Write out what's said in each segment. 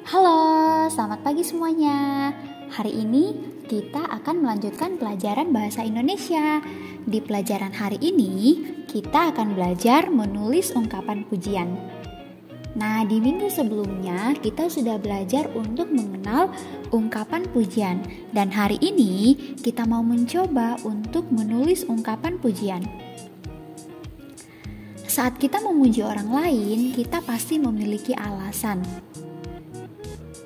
Halo, selamat pagi semuanya. Hari ini kita akan melanjutkan pelajaran bahasa Indonesia. Di pelajaran hari ini, kita akan belajar menulis ungkapan pujian. Nah, di minggu sebelumnya kita sudah belajar untuk mengenal ungkapan pujian. Dan hari ini kita mau mencoba untuk menulis ungkapan pujian. Saat kita memuji orang lain, kita pasti memiliki alasan.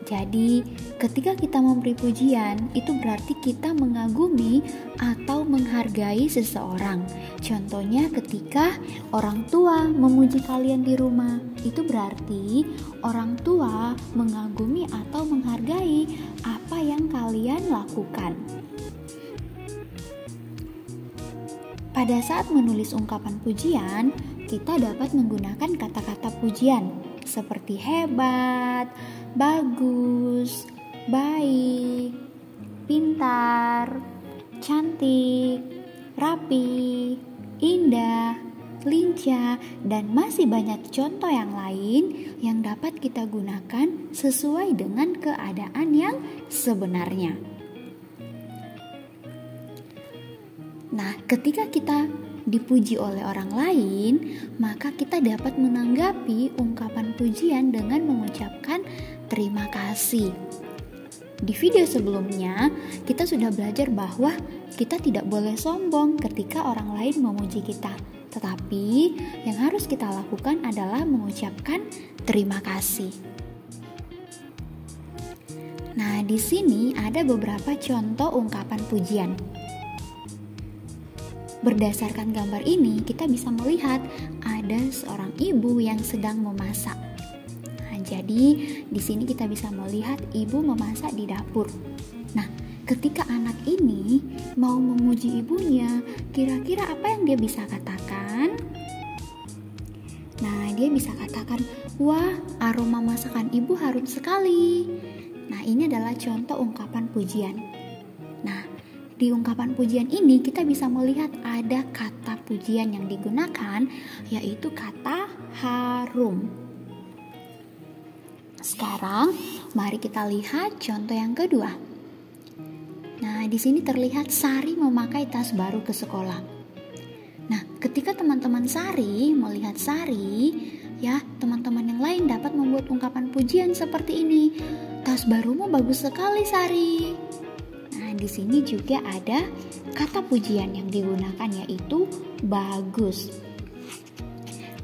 Jadi, ketika kita memberi pujian, itu berarti kita mengagumi atau menghargai seseorang. Contohnya ketika orang tua memuji kalian di rumah, itu berarti orang tua mengagumi atau menghargai apa yang kalian lakukan. Pada saat menulis ungkapan pujian, kita dapat menggunakan kata-kata pujian seperti hebat, bagus, baik, pintar, cantik, rapi, indah, lincah, dan masih banyak contoh yang lain yang dapat kita gunakan sesuai dengan keadaan yang sebenarnya. Nah, ketika kita dipuji oleh orang lain, maka kita dapat menanggapi ungkapan pujian dengan mengucapkan terima kasih. Di video sebelumnya, kita sudah belajar bahwa kita tidak boleh sombong ketika orang lain memuji kita. Tetapi, yang harus kita lakukan adalah mengucapkan terima kasih. Nah, di sini ada beberapa contoh ungkapan pujian. Berdasarkan gambar ini, kita bisa melihat ada seorang ibu yang sedang memasak. Nah, jadi di sini kita bisa melihat ibu memasak di dapur. Nah, ketika anak ini mau memuji ibunya, kira-kira apa yang dia bisa katakan? Nah, dia bisa katakan, "Wah, aroma masakan ibu harum sekali." Nah, ini adalah contoh ungkapan pujian. Nah, di ungkapan pujian ini kita bisa melihat ada kata pujian yang digunakan, yaitu kata harum. Sekarang mari kita lihat contoh yang kedua. Nah, di sini terlihat Sari memakai tas baru ke sekolah. Nah, ketika teman-teman Sari melihat Sari, ya, teman-teman yang lain dapat membuat ungkapan pujian seperti ini. "Tas barumu bagus sekali, Sari." Nah, di sini juga ada kata pujian yang digunakan, yaitu bagus.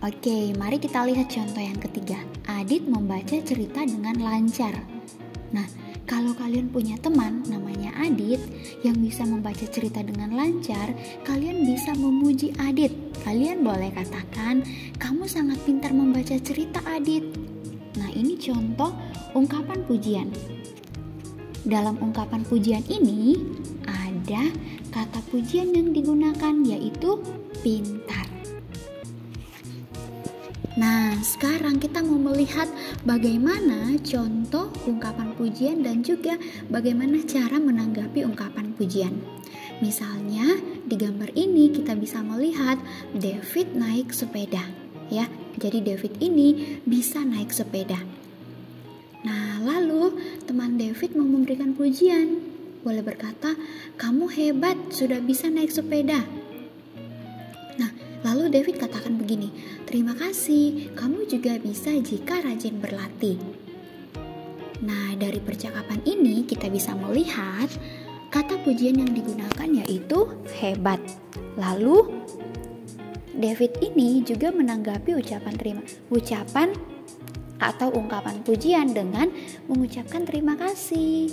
Oke, mari kita lihat contoh yang ketiga. Adit membaca cerita dengan lancar. Nah, kalau kalian punya teman namanya Adit yang bisa membaca cerita dengan lancar, kalian bisa memuji Adit. Kalian boleh katakan, "Kamu sangat pintar membaca cerita, Adit." Nah, ini contoh ungkapan pujian. Dalam ungkapan pujian ini ada kata pujian yang digunakan, yaitu pintar. Nah, sekarang kita mau melihat bagaimana contoh ungkapan pujian dan juga bagaimana cara menanggapi ungkapan pujian. Misalnya, di gambar ini kita bisa melihat David naik sepeda, ya. Jadi David ini bisa naik sepeda. Nah, lalu teman David mau memberikan pujian. Boleh berkata, "Kamu hebat, sudah bisa naik sepeda." Nah, lalu David katakan begini, "Terima kasih, kamu juga bisa jika rajin berlatih." Nah, dari percakapan ini kita bisa melihat kata pujian yang digunakan yaitu hebat. Lalu David ini juga menanggapi ucapan atau ungkapan pujian dengan mengucapkan terima kasih.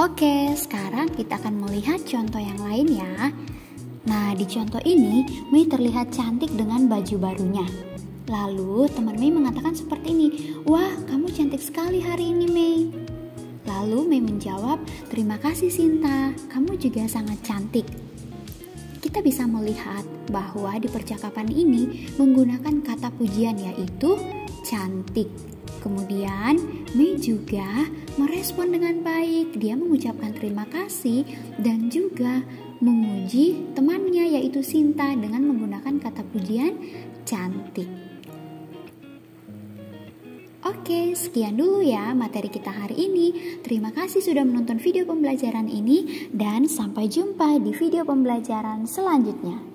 Oke, sekarang kita akan melihat contoh yang lain ya. Nah, di contoh ini Mei terlihat cantik dengan baju barunya. Lalu teman Mei mengatakan seperti ini, "Wah, kamu cantik sekali hari ini, Mei." Lalu Mei menjawab, "Terima kasih Sinta, kamu juga sangat cantik." Kita bisa melihat bahwa di percakapan ini menggunakan kata pujian yaitu cantik. Kemudian Mei juga merespon dengan baik. Dia mengucapkan terima kasih dan juga memuji temannya yaitu Sinta dengan menggunakan kata pujian cantik. Oke, sekian dulu ya materi kita hari ini. Terima kasih sudah menonton video pembelajaran ini dan sampai jumpa di video pembelajaran selanjutnya.